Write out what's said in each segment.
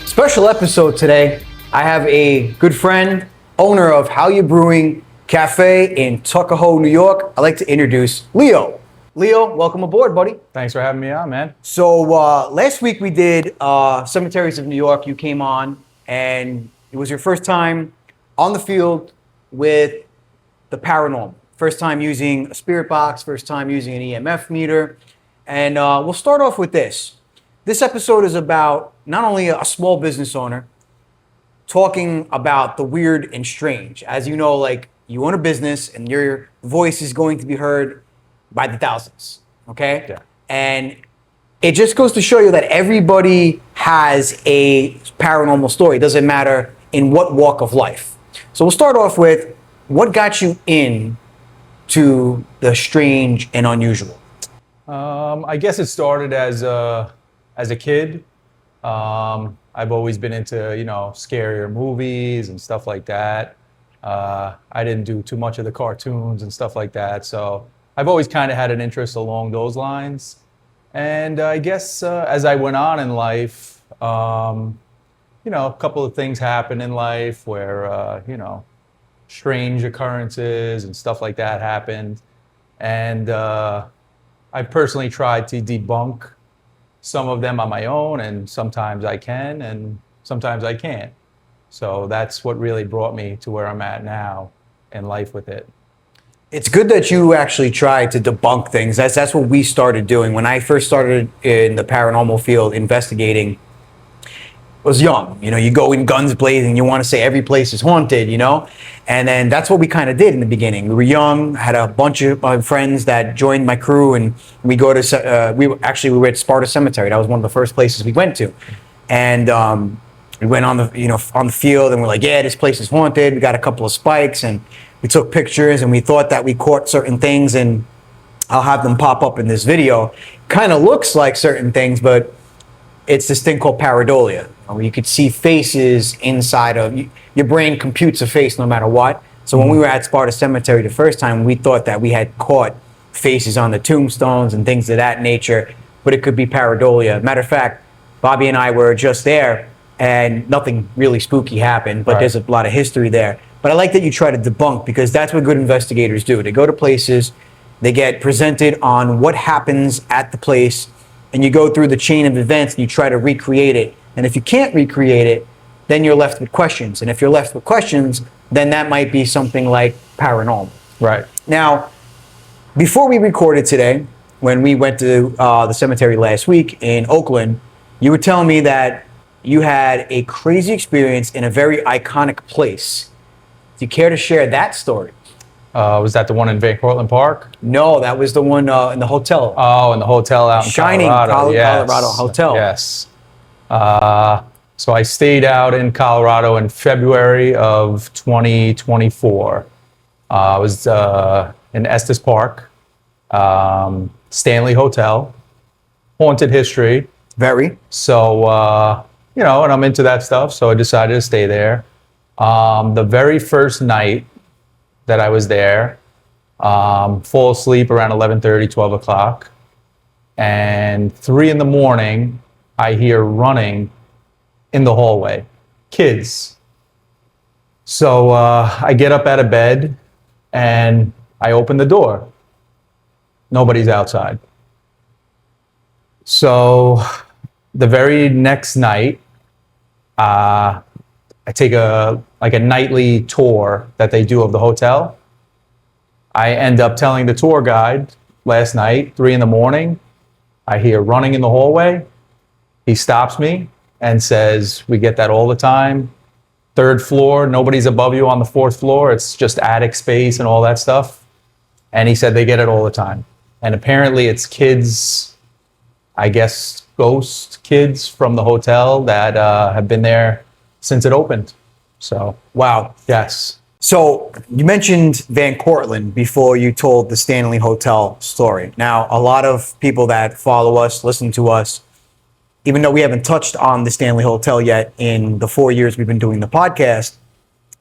Special episode today. I have a good friend, owner of Ya Brewing Café in Tuckahoe, New York. I'd like to introduce Leo. Leo, welcome aboard, buddy. Thanks for having me on, man. So last week we did Cemeteries of New York. You came on, and it was your first time on the field with the paranormal. First time using a spirit box, first time using an EMF meter. And we'll start off with this. This episode is about not only a small business owner talking about the weird and strange. As you know, like, you own a business and your voice is going to be heard by the thousands, okay? Yeah. And it just goes to show you that everybody has a paranormal story. It doesn't matter in what walk of life. So we'll start off with, what got you in to the strange and unusual? I guess it started as a kid. I've always been into, scarier movies and stuff like that. I didn't do too much of the cartoons and stuff like that. So I've always kind of had an interest along those lines. And I guess as I went on in life, a couple of things happened in life where, strange occurrences and stuff like that happened. And I personally tried to debunk some of them on my own, and sometimes I can and sometimes I can't. So that's what really brought me to where I'm at now in life with it. It's good that you actually tried to debunk things. That's what we started doing. When I first started in the paranormal field investigating, I was young. You go in guns blazing, you want to say every place is haunted, And then that's what we kind of did in the beginning. We were young, had a bunch of friends that joined my crew, and we were at Sparta Cemetery. That was one of the first places we went to. And we went on the field, and we're like, yeah, this place is haunted. We got a couple of spikes, and we took pictures, and we thought that we caught certain things, and I'll have them pop up in this video. Kind of looks like certain things, but it's this thing called pareidolia, where you could see faces inside of your brain computes a face no matter what. So when we were at Sparta Cemetery the first time, we thought that we had caught faces on the tombstones and things of that nature, but it could be pareidolia. Matter of fact, Bobby and I were just there, and nothing really spooky happened, but There's a lot of history there. But I like that you try to debunk, because that's what good investigators do. They go to places, they get presented on what happens at the place, and you go through the chain of events and you try to recreate it. And if you can't recreate it, then you're left with questions. And if you're left with questions, then that might be something like paranormal. Right. Now, before we recorded today, when we went to the cemetery last week in Oakland, you were telling me that you had a crazy experience in a very iconic place. Do you care to share that story? Was that the one in Van Cortlandt Park? No, that was the one in the hotel. Oh, in the hotel out in Shining Colorado. Colorado Hotel. Yes. So I stayed out in Colorado in February of 2024. I was in Estes Park, Stanley Hotel, haunted history. Very. So, and I'm into that stuff, so I decided to stay there. The very first night that I was there, fall asleep around 11:30, 12 o'clock, and 3 a.m, I hear running in the hallway, kids. So I get up out of bed and I open the door. Nobody's outside. So the very next night, I take a nightly tour that they do of the hotel. I end up telling the tour guide last night, 3 a.m, I hear running in the hallway. He stops me and says, we get that all the time. 3rd floor, nobody's above you on the 4th floor. It's just attic space and all that stuff. And he said they get it all the time. And apparently it's kids, I guess ghost kids from the hotel that have been there since it opened. So, wow. Yes. So you mentioned Van Cortlandt before you told the Stanley Hotel story. Now, a lot of people that follow us, listen to us, even though we haven't touched on the Stanley Hotel yet in the 4 years we've been doing the podcast,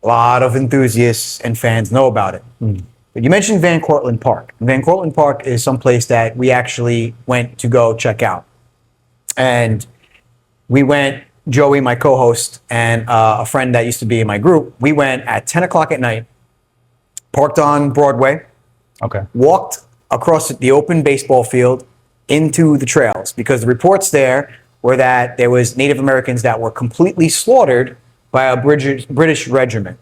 a lot of enthusiasts and fans know about it. But you mentioned Van Cortlandt Park. Van Cortlandt Park is someplace that we actually went to go check out. And we went Joey, my co-host, and a friend that used to be in my group, we went at 10 o'clock at night, parked on Broadway, Okay. walked across the open baseball field into the trails, because the reports there were that there was Native Americans that were completely slaughtered by a British regiment.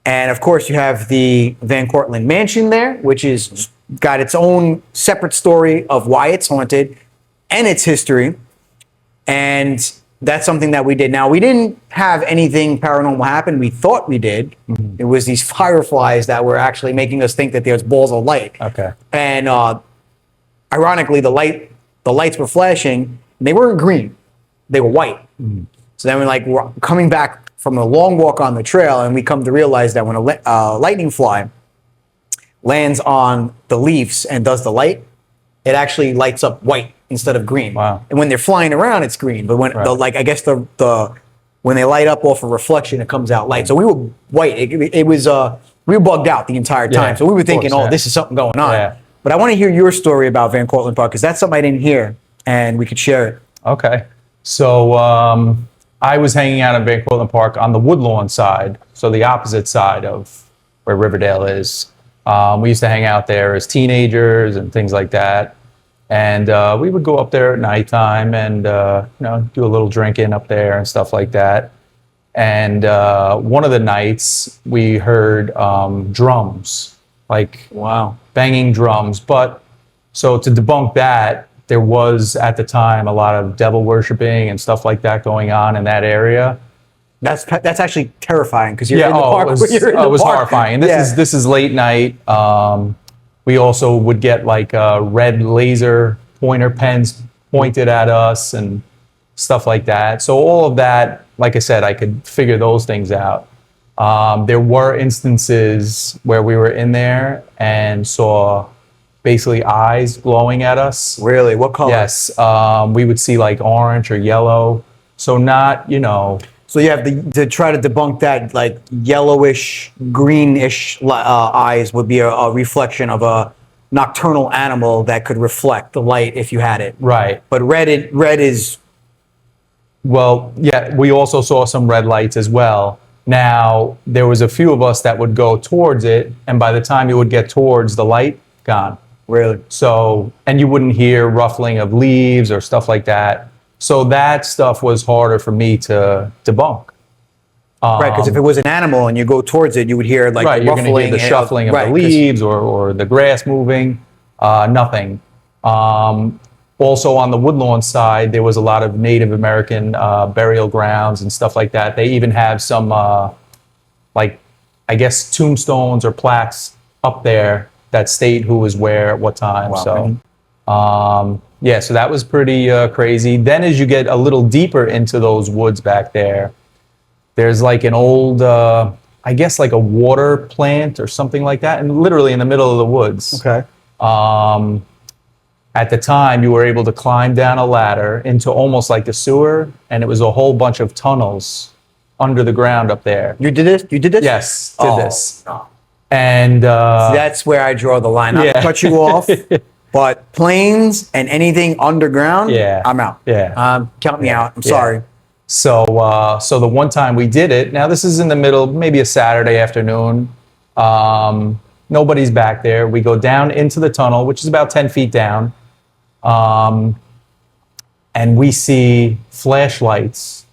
And of course, you have the Van Cortlandt Mansion there, which is got its own separate story of why it's haunted and its history. And that's something that we did. Now, we didn't have anything paranormal happen. We thought we did. It was these fireflies that were actually making us think that there's balls of light. Okay. And ironically, the lights were flashing. And they weren't green; they were white. So then we're coming back from a long walk on the trail, and we come to realize that when a lightning fly lands on the leaves and does the light, it actually lights up white instead of green. Wow. And when they're flying around, it's green. But when I guess when they light up off a reflection, it comes out light. So we were white. It was we were bugged out the entire time. Yeah, so we were thinking, course, this is something going on. Yeah. But I want to hear your story about Van Cortlandt Park, because that's something I didn't hear, and we could share it. Okay. So I was hanging out in Van Cortlandt Park on the Woodlawn side, so the opposite side of where Riverdale is. We used to hang out there as teenagers and things like that. And we would go up there at nighttime and do a little drinking up there and stuff like that. And one of the nights we heard drums, like banging drums. But so to debunk that, there was at the time a lot of devil worshiping and stuff like that going on in that area. That's actually terrifying, because you're in the park. It was horrifying. And this is late night. We also would get like red laser pointer pens pointed at us and stuff like that. So all of that, like I said, I could figure those things out. There were instances where we were in there and saw basically eyes glowing at us. Really? What color? Yes. We would see like orange or yellow. So not, So you have to try to debunk that, like yellowish, greenish eyes would be a reflection of a nocturnal animal that could reflect the light if you had it. Right. But red is... Well, yeah, we also saw some red lights as well. Now, there was a few of us that would go towards it, and by the time you would get towards the light, gone. Really? So, and you wouldn't hear ruffling of leaves or stuff like that. So that stuff was harder for me to debunk. Right, because if it was an animal and you go towards it, you would hear like right, the you're going to hear the shuffling of the leaves or the grass moving. Nothing. Also on the Woodlawn side, there was a lot of Native American burial grounds and stuff like that. They even have some, I guess, tombstones or plaques up there that state who was where at what time. Wow. So, so that was pretty crazy. Then as you get a little deeper into those woods back there, there's like an old, I guess like a water plant or something like that, and literally in the middle of the woods. Okay. At the time, you were able to climb down a ladder into almost like the sewer, and it was a whole bunch of tunnels under the ground up there. You did this? You did this? Yes, this. And that's where I draw the line. Not to cut you off, but planes and anything underground, I'm out. Yeah. Count me out. I'm sorry. So the one time we did it, now this is in the middle, maybe a Saturday afternoon. Nobody's back there. We go down into the tunnel, which is about 10 feet down. And we see flashlights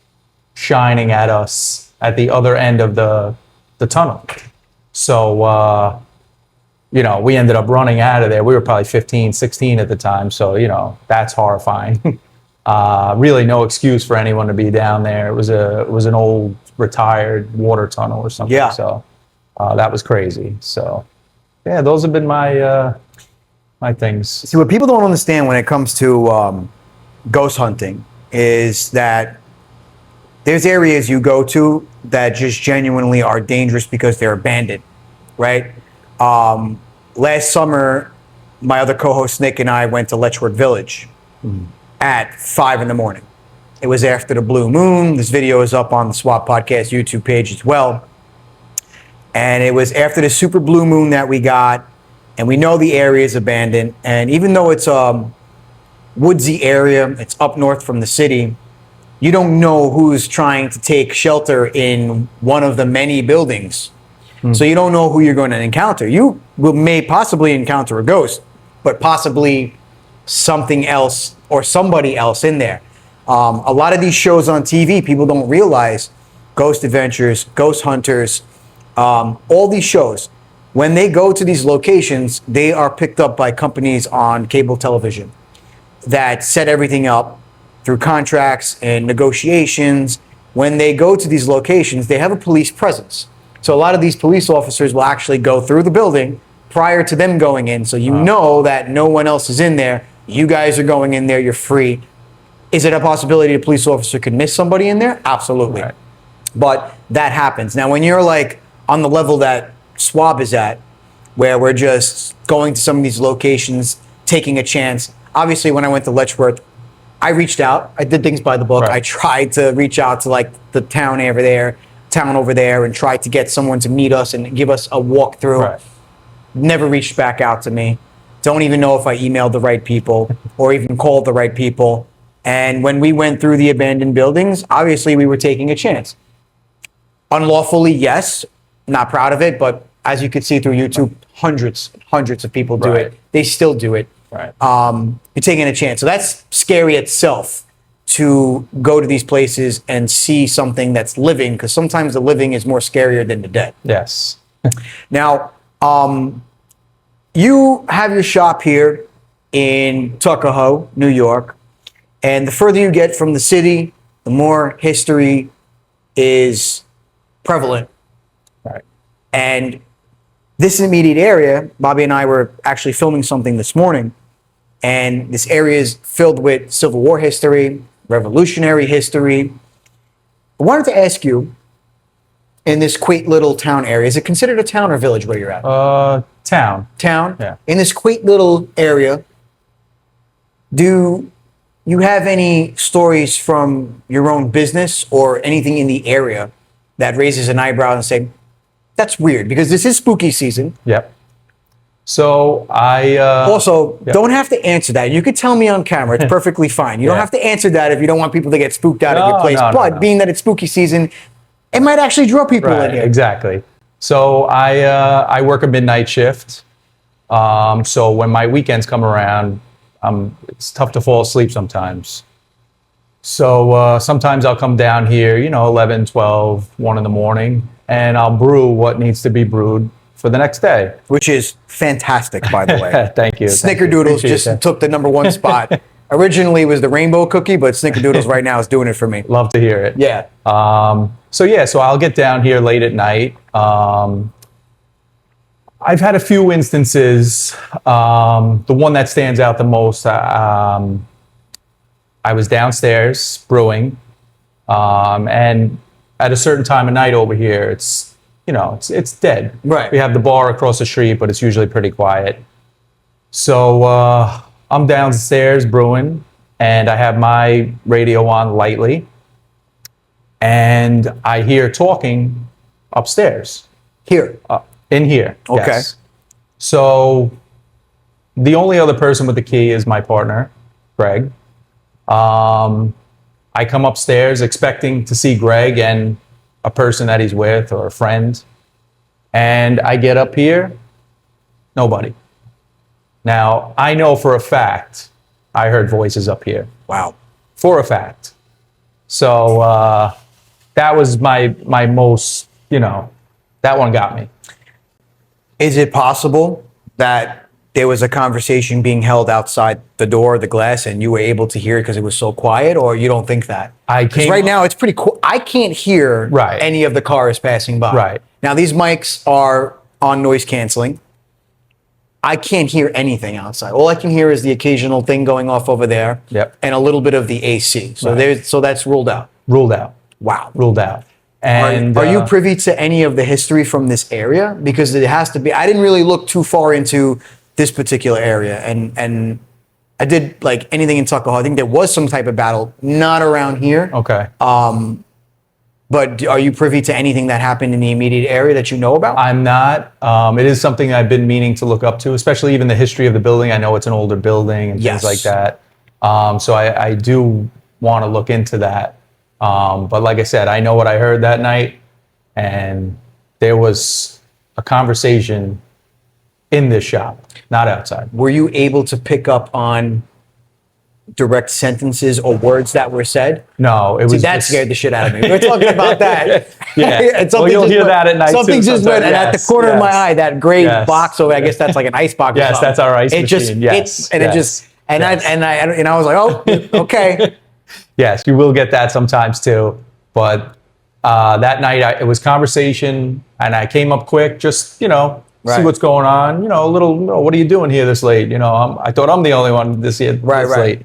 shining at us at the other end of the tunnel. So, we ended up running out of there. We were probably 15, 16 at the time. So, that's horrifying. Really no excuse for anyone to be down there. It was an old retired water tunnel or something. Yeah. So that was crazy. So, yeah, those have been my things. See, what people don't understand when it comes to ghost hunting is that there's areas you go to that just genuinely are dangerous because they're abandoned, right? Last summer, my other co-host Nick and I went to Letchworth Village at 5 a.m. It was after the blue moon. This video is up on the SWAT Podcast YouTube page as well. And it was after the super blue moon that we got, and we know the area is abandoned. And even though it's a woodsy area, it's up north from the city, You don't know who's trying to take shelter in one of the many buildings. So you don't know who you're going to encounter. You may possibly encounter a ghost, but possibly something else or somebody else in there. A lot of these shows on TV, people don't realize Ghost Adventures, Ghost Hunters, all these shows, when they go to these locations, they are picked up by companies on cable television that set everything up through contracts and negotiations. When they go to these locations, they have a police presence. So a lot of these police officers will actually go through the building prior to them going in. So you know that no one else is in there. You guys are going in there, you're free. Is it a possibility a police officer could miss somebody in there? Absolutely. Right. But that happens. Now, when you're like on the level that Swab is at, where we're just going to some of these locations, taking a chance. Obviously, when I went to Letchworth, I reached out. I did things by the book. Right. I tried to reach out to like the town over there, and tried to get someone to meet us and give us a walkthrough. Right. Never reached back out to me. Don't even know if I emailed the right people or even called the right people. And when we went through the abandoned buildings, obviously we were taking a chance. Unlawfully, yes. Not proud of it, but as you can see through YouTube, hundreds of people do Right. it. They still do it. Right. You're taking a chance. So that's scary itself, to go to these places and see something that's living, because sometimes the living is more scarier than the dead. Yes. Now, you have your shop here in Tuckahoe, New York, and the further you get from the city, the more history is prevalent. Right. And this immediate area, Bobby and I were actually filming something this morning, and this area is filled with Civil War history, Revolutionary history. I wanted to ask you, in this quaint little town area, is it considered a town or village where you're at? Town. Town? Yeah. In this quaint little area, do you have any stories from your own business or anything in the area that raises an eyebrow and say, that's weird, because this is spooky season. Yep. So I Also, Yep. don't have to answer that. You could tell me on camera. It's perfectly fine. You don't Yeah. have to answer that if you don't want people to get spooked out of your No, place. no, no, But no. being that it's spooky season, it might actually draw people in Right, here. exactly. So I work a midnight shift. So when my weekends come around, it's tough to fall asleep sometimes. So sometimes I'll come down here, 11, 12, 1 in the morning, and I'll brew what needs to be brewed for the next day. Which is fantastic, by the way. Thank you. thank you. Snickerdoodles Appreciate just that. took the #1 spot. Originally it was the rainbow cookie, but Snickerdoodles right now is doing it for me. Love to hear it. Yeah. So I'll get down here late at night. I've had a few instances. The one that stands out the most, I was downstairs brewing, and at a certain time of night over here, it's dead. Right. We have the bar across the street, but it's usually pretty quiet. So I'm downstairs brewing, and I have my radio on lightly, and I hear talking upstairs. Here. In here. Okay. Yes. So the only other person with the key is my partner, Greg. I come upstairs expecting to see Greg and a person that he's with or a friend. And I get up here, nobody. Now, I know for a fact I heard voices up here. Wow. For a fact. So that was my most, that one got me. Is it possible that there was a conversation being held outside the door, the glass, and you were able to hear it because it was so quiet, or you don't think that? I Because came right now it's pretty cool. I can't hear Right. any of the cars passing by. Right. Now these mics are on noise canceling. I can't hear anything outside. All I can hear is the occasional thing going off over there. Yep. And a little bit of the AC. So Right. so that's ruled out. Ruled out. Wow. Ruled out. And Are you privy to any of the history from this area? Because it has to be. I didn't really look too far into this particular area, and I did like anything in Tuckahoe. I think there was some type of battle, not around here. Okay. But are you privy to anything that happened in the immediate area that you know about? I'm not. It is something I've been meaning to look up to, especially even the history of the building. I know it's an older building and Yes. things like that. So I do want to look into that. But like I said, I know what I heard that night, and there was a conversation in this shop, not outside. Were you able to pick up on direct sentences or words that were said? No, it See, was that just, scared the shit out of me. We're talking about that. Yeah. And Well, you'll hear that at night something too just went, sometimes. and at the Yes, corner of my yes. eye, that gray Yes. box over. I guess that's like an ice box. Or Yes, something. that's our ice it Just, machine. Yes, and yes, it just and yes. I was like, oh, okay. Yes, you will get that sometimes too. But that night, it was conversation, and I came up quick, just see Right. what's going on. A little. What are you doing here this late? I thought I'm the only one this Right. late,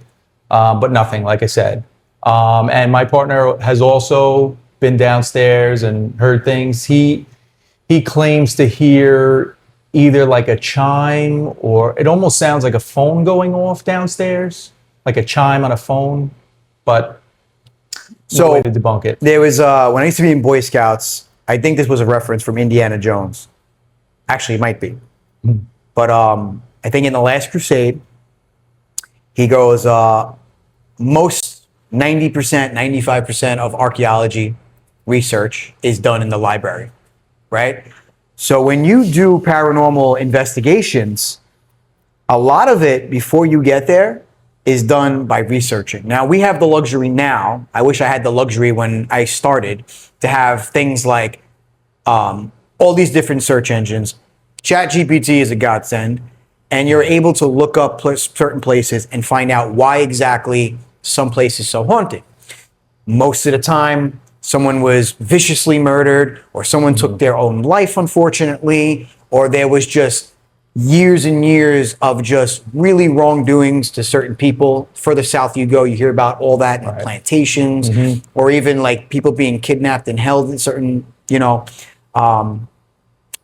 but nothing. Like I said, and my partner has also been downstairs and heard things. He claims to hear either like a chime, or it almost sounds like a phone going off downstairs, like a chime on a phone, but no way to debunk it. There was when I used to be in Boy Scouts. I think this was a reference from Indiana Jones. Actually, it might be, but I think in the Last Crusade, he goes most 90%, 95% of archaeology research is done in the library, right? So when you do paranormal investigations, a lot of it before you get there is done by researching. Now, we have the luxury now. I wish I had the luxury when I started to have things like all these different search engines. ChatGPT is a godsend, and you're able to look up certain places and find out why exactly some place is so haunted. Most of the time, someone was viciously murdered, or someone took their own life, unfortunately, or there was just years and years of just really wrongdoings to certain people. Further south you go, you hear about all that in plantations, or even like people being kidnapped and held in certain,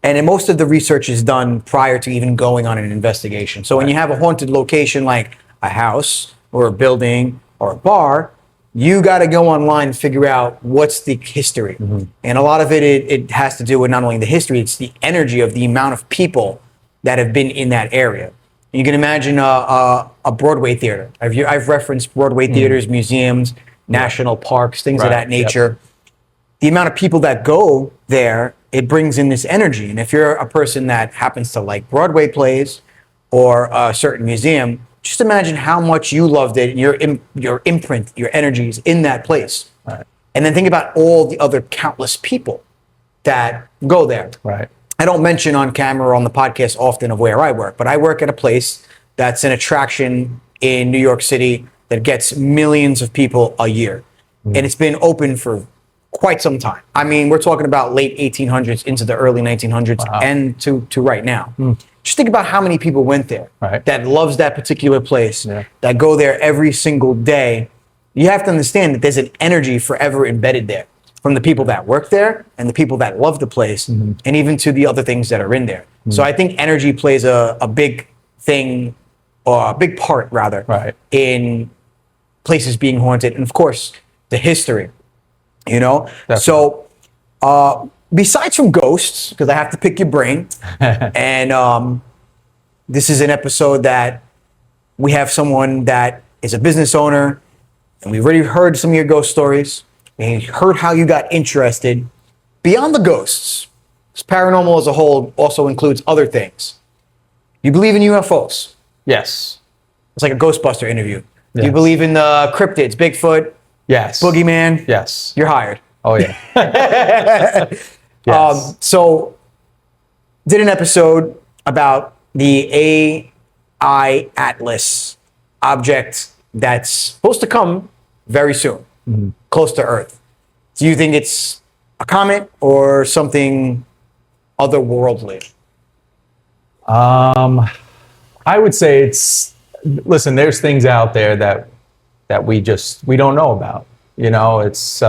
and then most of the research is done prior to even going on an investigation. So when you have a haunted location like a house or a building or a bar, you got to go online and figure out what's the history. And a lot of it has to do with not only the history, it's the energy of the amount of people that have been in that area. You can imagine a Broadway theater. I've referenced Broadway theaters, museums, national parks, things of that nature. The amount of people that go there, it brings in this energy. And if you're a person that happens to like Broadway plays or a certain museum, just imagine how much you loved it, and your imprint, your energies in that place. Right. And then think about all the other countless people that go there. Right. I don't mention on camera or on the podcast often of where I work, but I work at a place that's an attraction in New York City that gets millions of people a year. And it's been open for quite some time. I mean, we're talking about late 1800s into the early 1900s and to right now. Just think about how many people went there that loves that particular place, that go there every single day. You have to understand that there's an energy forever embedded there, from the people that work there and the people that love the place, and even to the other things that are in there. So I think energy plays a big thing, or a big part rather, in places being haunted. And of course, the history, Definitely. So besides from ghosts, because I have to pick your brain, and this is an episode that we have someone that is a business owner, and we've already heard some of your ghost stories. We heard how you got interested. Beyond the ghosts, this paranormal as a whole also includes other things. You believe in UFOs. Yes. It's like a Ghostbuster interview. Yes. Do you believe in the cryptids, Bigfoot, Yes. Boogeyman? Yes. You're hired. Oh, yeah. Yes. So, did an episode about the AI Atlas object that's supposed to come very soon, close to Earth. Do you think it's a comet or something otherworldly? I would say listen, there's things out there that we don't know about. It's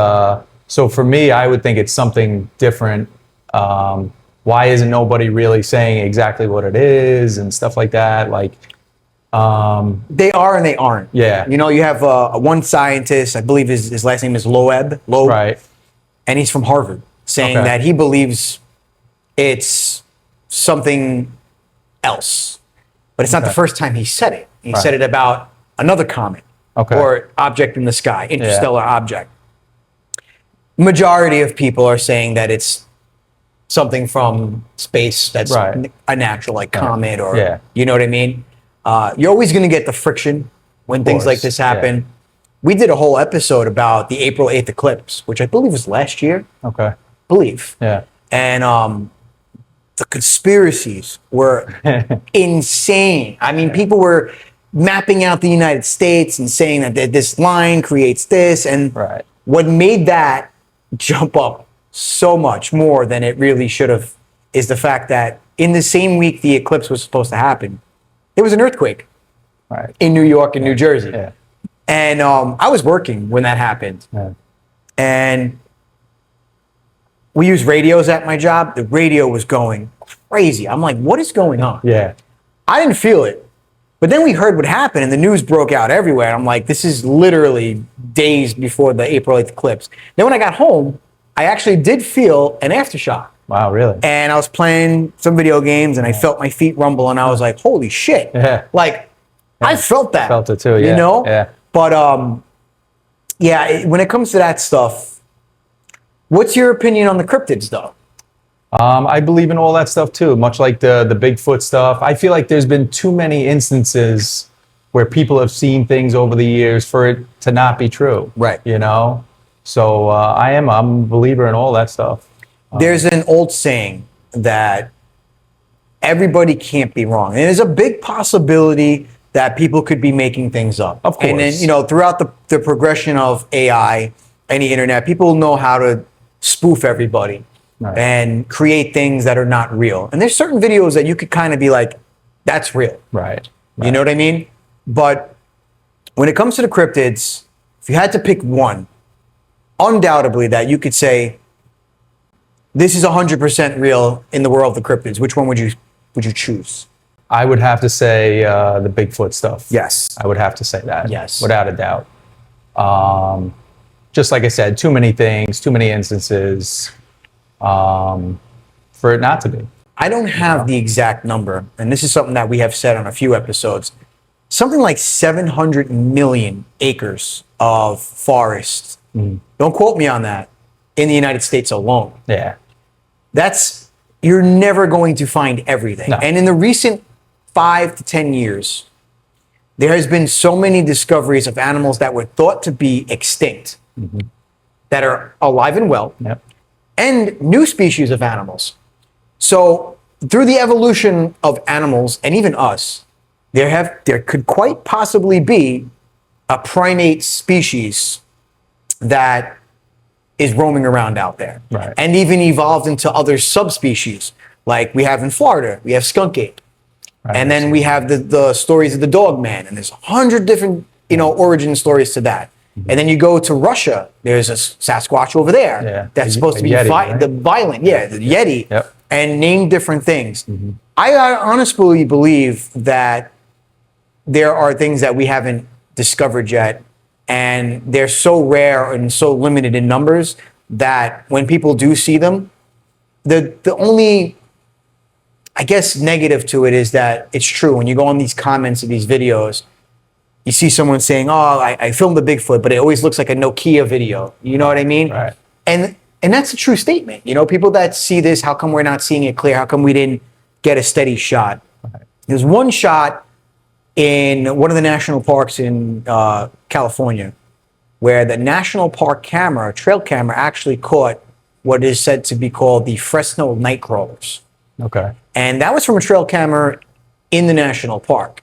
so for me, I would think it's something different. Why isn't nobody really saying exactly what it is and stuff like that? Like, they are and they aren't. Yeah. You have one scientist, I believe his last name is Loeb, right. and he's from Harvard, saying that he believes it's something else. But it's not the first time he said it. He said it about another comet or object in the sky, interstellar object. majority of people are saying that it's something from space that's Right. a natural, like comet, or Yeah. you know what I mean. You're always going to get the friction when things like course, this yeah. happen. We did a whole episode about the April 8th eclipse, which I believe was last year. Okay. Believe. Yeah. And the conspiracies were insane. I mean, people were mapping out the United States and saying that this line creates this. And Right. what made that jump up so much more than it really should have is the fact that in the same week the eclipse was supposed to happen, there was an earthquake Right. in New York and New Jersey. Yeah. And I was working when that happened. Yeah. And we use radios at my job. The radio was going crazy. I'm like, what is going on? Yeah. I didn't feel it. But then we heard what happened and the news broke out everywhere. I'm like, this is literally days before the April 8th eclipse. Then when I got home, I actually did feel an aftershock. Wow. Really? And I was playing some video games and I felt my feet rumble and I was like, holy shit. Yeah. Like, I felt that. Felt it too. Yeah. You know? Yeah. But when it comes to that stuff, what's your opinion on the cryptids though? I believe in all that stuff too, much like the Bigfoot stuff. I feel like there's been too many instances where people have seen things over the years for it to not be true. Right. You know? So I'm a believer in all that stuff. There's an old saying that everybody can't be wrong. And there's a big possibility that people could be making things up. Of course. And then, throughout the progression of AI and the internet, people know how to spoof everybody. Right. And create things that are not real. And there's certain videos that you could kind of be like, that's real. Right. You know what I mean? But when it comes to the cryptids, if you had to pick one, undoubtedly that you could say, this is 100% real in the world of the cryptids, which one would you choose? I would have to say the Bigfoot stuff. Yes. I would have to say that. Yes. Without a doubt. Just like I said, too many things, too many instances for it not to be. I don't have the exact number, and this is something that we have said on a few episodes. Something like 700 million acres of forest. Don't quote me on that. In the United States alone. Yeah. You're never going to find everything. No. And in the recent 5 to 10 years, there has been so many discoveries of animals that were thought to be extinct that are alive and well. Yep. And new species of animals. So through the evolution of animals and even us, there could quite possibly be a primate species that is roaming around out there. Right. And even evolved into other subspecies. Like we have in Florida, we have skunk ape. Right. And then we have the stories of the dog man, and there's 100 different origin stories to that. And then you go to Russia, there's a Sasquatch over there Yeah. that's supposed to be Yeti, right? the violent, the Yeti, Yep. and name different things. I honestly believe that there are things that we haven't discovered yet, and they're so rare and so limited in numbers that when people do see them, the only, I guess, negative to it is that it's true. When you go on these comments of these videos, you see someone saying, "Oh, I filmed the Bigfoot, but it always looks like a Nokia video." You know what I mean? Right. And that's a true statement. People that see this, how come we're not seeing it clear? How come we didn't get a steady shot? Right. There's one shot in one of the national parks in California where the national park camera, trail camera, actually caught what is said to be called the Fresno night crawlers. Okay. And that was from a trail camera in the national park.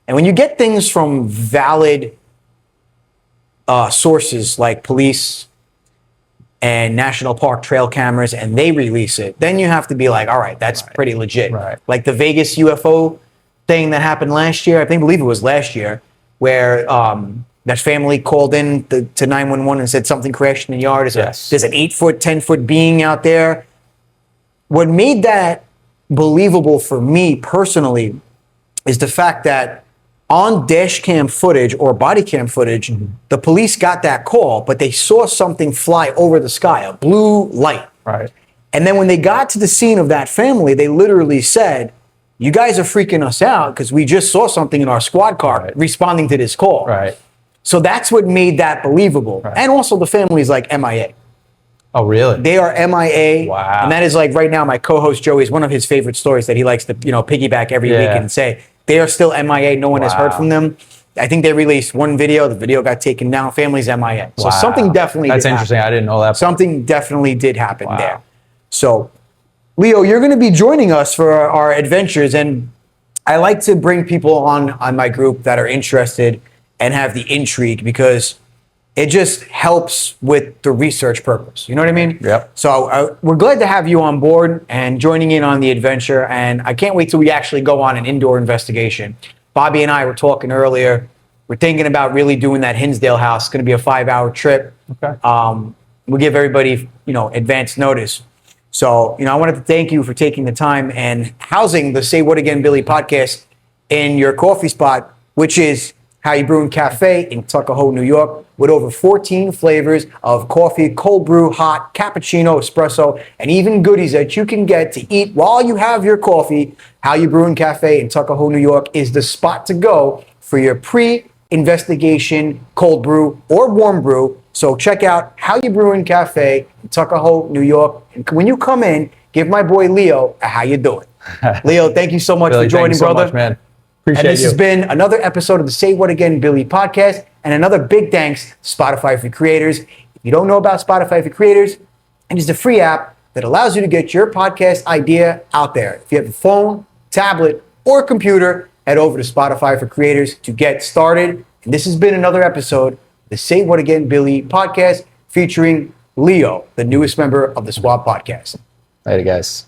And when you get things from valid sources like police and national park trail cameras, and they release it, then you have to be like, all right, that's pretty legit. Right. Like the Vegas UFO thing that happened last year, I believe it was last year, where that family called in to 911 and said something crashed in the yard. There's an 8-foot, 10-foot being out there. What made that believable for me personally is the fact that on dash cam footage or body cam footage, the police got that call, but they saw something fly over the sky, a blue light. Right. And then when they got to the scene of that family, they literally said, "You guys are freaking us out because we just saw something in our squad car responding to this call." Right. So that's what made that believable. Right. And also the family's like MIA. Oh, really? They are MIA. Wow. And that is like right now, my co-host Joey is one of his favorite stories that he likes to, piggyback every week and say they are still MIA. No one has heard from them. I think they released one video. The video got taken down. Family's MIA. So something definitely That's did interesting. happen. I didn't know that. Something definitely did happen there. So, Leo, you're going to be joining us for our adventures. And I like to bring people on my group that are interested and have the intrigue because it just helps with the research purpose. You know what I mean? Yep. So we're glad to have you on board and joining in on the adventure. And I can't wait till we actually go on an indoor investigation. Bobby and I were talking earlier. We're thinking about really doing that Hinsdale house. It's going to be a 5-hour trip. Okay. We'll give everybody, advance notice. So, I wanted to thank you for taking the time and housing the Say What Again, Billy podcast in your coffee spot, which is Ya Brewing Café in Tuckahoe, New York, with over 14 flavors of coffee, cold brew, hot, cappuccino, espresso, and even goodies that you can get to eat while you have your coffee. Ya Brewing Café in Tuckahoe, New York is the spot to go for your pre-investigation cold brew or warm brew. So check out Ya Brewing Café in Tuckahoe, New York. And when you come in, give my boy Leo a how you doing. Leo, thank you so much Billy, for joining, thank you so brother. much, man. And Appreciate this you. has been another episode of the Say What Again, Billy podcast, and another big thanks to Spotify for Creators. If you don't know about Spotify for Creators, it is a free app that allows you to get your podcast idea out there. If you have a phone, tablet, or computer, head over to Spotify for Creators to get started. And this has been another episode of the Say What Again, Billy podcast featuring Leo, the newest member of the SWAT podcast. Later, guys.